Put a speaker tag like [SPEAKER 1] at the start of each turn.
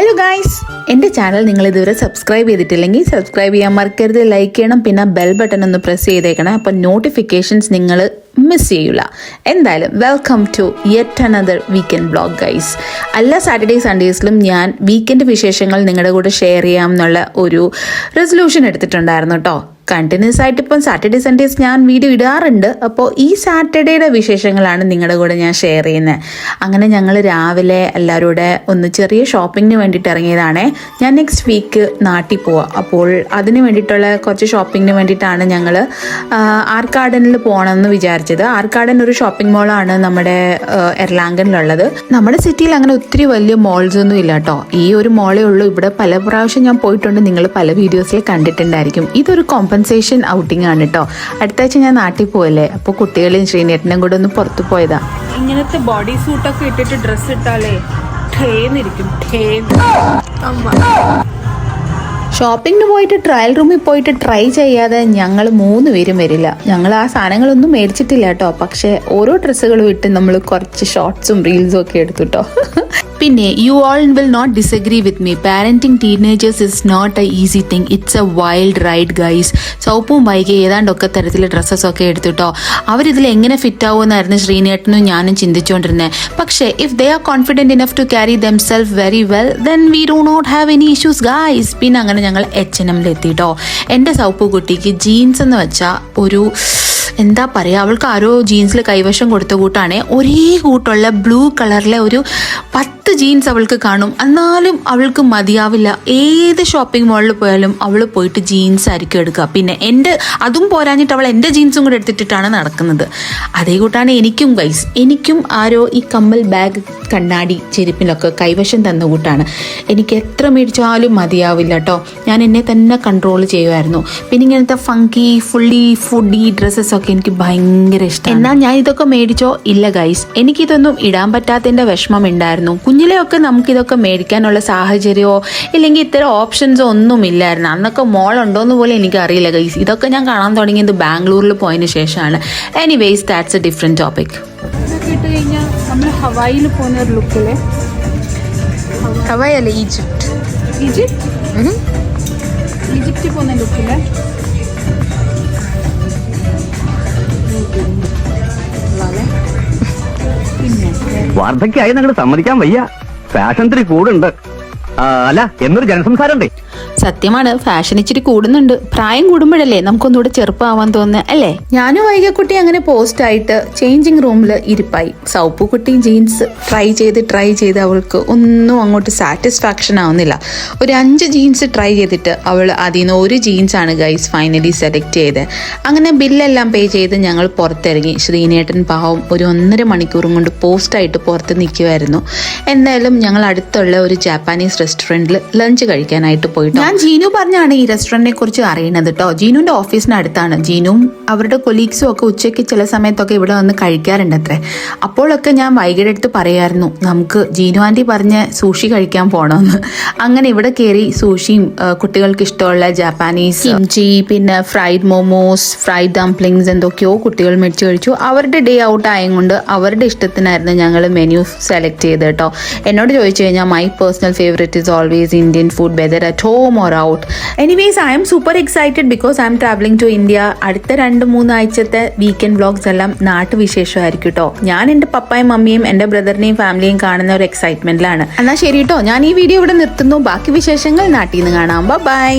[SPEAKER 1] Hello guys, എൻ്റെ channel നിങ്ങൾ ഇതുവരെ സബ്സ്ക്രൈബ് ചെയ്തിട്ടില്ലെങ്കിൽ സബ്സ്ക്രൈബ് ചെയ്യാൻ മറക്കരുത്, ലൈക്ക് ചെയ്യണം, പിന്നെ ബെൽ ബട്ടൺ ഒന്ന് പ്രസ് ചെയ്തേക്കണം. അപ്പോൾ നോട്ടിഫിക്കേഷൻസ് നിങ്ങൾ മിസ് ചെയ്യൂല. എന്തായാലും welcome to yet another weekend vlog guys. എല്ലാ സാറ്റർഡേ സൺഡേസിലും ഞാൻ വീക്കെൻഡ് വിശേഷങ്ങൾ നിങ്ങളുടെ കൂടെ ഷെയർ ചെയ്യാം എന്നുള്ള ഒരു റെസൊല്യൂഷൻ എടുത്തിട്ടുണ്ടായിരുന്നു കേട്ടോ. കണ്ടിന്യൂസ് ആയിട്ട് ഇപ്പം സാറ്റർഡേ സൺഡേസ് ഞാൻ വീഡിയോ ഇടാറുണ്ട്. അപ്പോൾ ഈ സാറ്റർഡേയുടെ വിശേഷങ്ങളാണ് നിങ്ങളുടെ കൂടെ ഞാൻ ഷെയർ ചെയ്യുന്നത്. അങ്ങനെ ഞങ്ങൾ രാവിലെ എല്ലാവരും കൂടെ ഒന്ന് ചെറിയ ഷോപ്പിങ്ങിന് വേണ്ടിയിട്ട് ഇറങ്ങിയതാണേ. ഞാൻ നെക്സ്റ്റ് വീക്ക് നാട്ടിൽ പോവാം. അപ്പോൾ അതിന് വേണ്ടിയിട്ടുള്ള കുറച്ച് ഷോപ്പിങ്ങിന് വേണ്ടിയിട്ടാണ് ഞങ്ങൾ ആർക്കാഡനിൽ പോകണമെന്ന് വിചാരിച്ചത്. ആർക്കാഡൻ ഒരു ഷോപ്പിംഗ് മോളാണ് നമ്മുടെ എർലാങ്കനിലുള്ളത്. നമ്മുടെ സിറ്റിയിൽ അങ്ങനെ ഒത്തിരി വലിയ മോൾസ് ഒന്നും ഇല്ല കേട്ടോ. ഈ ഒരു മോളേ ഉള്ളൂ. ഇവിടെ പല പ്രാവശ്യം ഞാൻ പോയിട്ടുണ്ട്, നിങ്ങൾ പല വീഡിയോസിൽ കണ്ടിട്ടുണ്ടായിരിക്കും. ഇതൊരു കോമ്പൻസേഷൻ ഔട്ടിംഗ് ആണ് കേട്ടോ. അടുത്ത ആഴ്ച ഞാൻ നാട്ടിൽ പോയല്ലേ, അപ്പോൾ കുട്ടികളെയും ശ്രീനേട്ടനും കൂടെ ഒന്ന് പുറത്തു പോയതാ.
[SPEAKER 2] ഇങ്ങനത്തെ ബോഡി സൂട്ടൊക്കെ ഇട്ടിട്ട് ഡ്രസ്സ് ഇട്ടാലേ ഠേന്നിരിക്കും.
[SPEAKER 1] ഷോപ്പിങ്ങിന് പോയിട്ട് ട്രയൽ റൂമിൽ പോയിട്ട് ട്രൈ ചെയ്യാതെ ഞങ്ങൾ 3 പേരും വരില്ല. ഞങ്ങൾ ആ സാധനങ്ങളൊന്നും മേടിച്ചിട്ടില്ല കേട്ടോ. പക്ഷേ ഓരോ ഡ്രസ്സുകളും ഇട്ട് നമ്മൾ കുറച്ച് ഷോർട്സും റീൽസും ഒക്കെ എടുത്തു കേട്ടോ. പിന്നെ you all will not disagree with me, parenting teenagers is not a easy thing, it's a wild ride guys. സൗപ്പും വൈകി ഏതാണ്ടൊക്കെ തരത്തിലെ ഡ്രസ്സസൊക്കെ എടുത്തിട്ടോ. അവരിതിൽ എങ്ങനെ ഫിറ്റ് ആവുമെന്നായിരുന്നു ശ്രീനേട്ടനും ഞാനും ചിന്തിച്ചുകൊണ്ടിരുന്നത്. പക്ഷേ if they are confident enough to carry themselves very well then we do not have any issues guys. പിന്നെ അങ്ങനെ ഞങ്ങൾ H&M എത്തിയിട്ടോ. എൻ്റെ സൗപ്പു കുട്ടിക്ക് ജീൻസ് എന്ന് വെച്ചാൽ ഒരു എന്താ പറയുക, അവൾക്ക് ആരോ ജീൻസിൽ കൈവശം കൊടുത്ത കൂട്ടാണ്. ഒരേ കൂട്ടുള്ള ബ്ലൂ കളറിലെ ഒരു 10 ജീൻസ് അവൾക്ക് കാണും. എന്നാലും അവൾക്ക് മതിയാവില്ല. ഏത് ഷോപ്പിംഗ് മോളിൽ പോയാലും അവൾ പോയിട്ട് ജീൻസ് ആയിരിക്കും എടുക്കുക. പിന്നെ അതും പോരാഞ്ഞിട്ട് അവൾ എൻ്റെ ജീൻസും കൂടെ എടുത്തിട്ടാണ് നടക്കുന്നത്. അതേ കൂട്ടാണ് എനിക്കും ഗൈസ്. എനിക്കും ആരോ ഈ കമ്മൽ, ബാഗ്, കണ്ണാടി, ചെരുപ്പിലൊക്കെ കൈവശം തന്ന കൂട്ടാണ്. എനിക്ക് എത്ര മേടിച്ചാലും മതിയാവില്ല കേട്ടോ. ഞാൻ എന്നെ തന്നെ കൺട്രോൾ ചെയ്യുമായിരുന്നു. പിന്നെ ഇങ്ങനത്തെ ഫങ്കി ഫുള്ളി ഫുഡി ഡ്രസ്സസൊക്കെ എനിക്ക് ഭയങ്കര ഇഷ്ടം. എന്നാൽ ഞാൻ ഇതൊക്കെ മേടിച്ചോ? ഇല്ല ഗൈസ്, എനിക്കിതൊന്നും ഇടാൻ പറ്റാത്തതിൻ്റെ വിഷമം ഉണ്ടായിരുന്നു. കുഞ്ഞിലെയൊക്കെ നമുക്കിതൊക്കെ മേടിക്കാനുള്ള സാഹചര്യമോ ഇല്ലെങ്കിൽ ഇത്തരം ഓപ്ഷൻസോ ഒന്നും ഇല്ലായിരുന്നു. അന്നൊക്കെ മോൾ ഉണ്ടോയെന്ന് പോലും എനിക്കറിയില്ല ഗൈസ്. ഇതൊക്കെ ഞാൻ കാണാൻ തുടങ്ങിയത് ബാംഗ്ലൂരിൽ പോയതിന് ശേഷമാണ്. Anyways that's A different topic.
[SPEAKER 2] ഇതൊക്കെ ഇട്ട് കഴിഞ്ഞാൽ നമ്മൾ ഹവായിൽ പോകുന്ന ഒരു ലുക്കില്.
[SPEAKER 1] ഹവായ് അല്ല, ഈജിപ്റ്റ്
[SPEAKER 2] പോകുന്ന ലുക്കില്.
[SPEAKER 3] വാർദ്ധക്യായി ഞങ്ങൾ സമ്മതിക്കാൻ വയ്യ. ഫാഷൻ ഇത്തിരി കൂടുണ്ട്. അല്ല, എന്നൊരു ജനസംസാരം ഉണ്ടേ.
[SPEAKER 1] സത്യമാണ്, ഫാഷൻ ഇച്ചിരി കൂടുന്നുണ്ട്. പ്രായം കൂടുമ്പോഴല്ലേ നമുക്കൊന്നുകൂടെ ചെറുപ്പമാവാൻ തോന്നുന്നത് അല്ലേ? ഞാനും വൈകക്കുട്ടി അങ്ങനെ പോസ്റ്റായിട്ട് ചേഞ്ചിങ് റൂമിൽ ഇരിപ്പായി. സൗപ്പുകുട്ടി ജീൻസ് ട്രൈ ചെയ്ത് അവൾക്ക് ഒന്നും അങ്ങോട്ട് സാറ്റിസ്ഫാക്ഷൻ ആവുന്നില്ല. ഒരു 5 ജീൻസ് ട്രൈ ചെയ്തിട്ട് അവൾ അതിൽ നിന്ന് ഒരു ജീൻസാണ് ഗൈസ് ഫൈനലി സെലക്ട് ചെയ്തത്. അങ്ങനെ ബില്ലെല്ലാം പേ ചെയ്ത് ഞങ്ങൾ പുറത്തിറങ്ങി. ശ്രീനേട്ടൻ പാവം ഒരു 1.5 മണിക്കൂറും കൊണ്ട് പോസ്റ്റായിട്ട് പുറത്ത് നിൽക്കുമായിരുന്നു. എന്തായാലും ഞങ്ങൾ അടുത്തുള്ള ഒരു ജാപ്പാനീസ് റെസ്റ്റോറൻറ്റിൽ ലഞ്ച് കഴിക്കാനായിട്ട് പോയിട്ട്, ഞാൻ ജീനു പറഞ്ഞാണ് ഈ റെസ്റ്റോറൻറ്റിനെ കുറിച്ച് അറിയുന്നത് കേട്ടോ. ജീനുവിൻ്റെ ഓഫീസിന് അടുത്താണ്. ജീനുവും അവരുടെ കൊലീഗ്സും ഒക്കെ ഉച്ചയ്ക്ക് ചില സമയത്തൊക്കെ ഇവിടെ വന്ന് കഴിക്കാറുണ്ട് അത്രേ. അപ്പോഴൊക്കെ ഞാൻ വൈകിട്ട് അടുത്ത് പറയായിരുന്നു, നമുക്ക് ജീനു ആൻറ്റി പറഞ്ഞ് സൂഷി കഴിക്കാൻ പോകണമെന്ന്. അങ്ങനെ ഇവിടെ കയറി സൂഷിയും കുട്ടികൾക്ക് ഇഷ്ടമുള്ള ജാപ്പാനീസ് കിംചി, പിന്നെ ഫ്രൈഡ് മോമോസ്, ഫ്രൈഡ് ഡംപ്ലിങ്സ് എന്തൊക്കെയോ കുട്ടികൾ മേടിച്ച് കഴിച്ചു. അവരുടെ ഡേ ഔട്ട് ആയതുകൊണ്ട് അവരുടെ ഇഷ്ടത്തിനായിരുന്നു ഞങ്ങൾ മെനു സെലക്ട് ചെയ്ത് കേട്ടോ. എന്നോട് ചോദിച്ചു കഴിഞ്ഞാൽ my personal favourite is always Indian food, whether at home or out. Anyways, I am super excited because I am traveling to India. അടുത്ത 2-3 ആഴ്ചത്തെ വീക്കെൻഡ് വ്ളോഗ്സ് എല്ലാം നാട്ടുവിശേഷമായിരിക്കും കേട്ടോ. ഞാൻ എൻ്റെ പപ്പായും മമ്മിയും എൻ്റെ ബ്രദറിനെയും ഫാമിലിയും കാണുന്ന ഒരു എക്സൈറ്റ്മെന്റിലാണ്. എന്നാൽ ശരി കേട്ടോ, ഞാൻ ഈ വീഡിയോ ഇവിടെ നിർത്തുന്നു. ബാക്കി വിശേഷങ്ങൾ നാട്ടിൽ നിന്ന് കാണാം. ബൈ.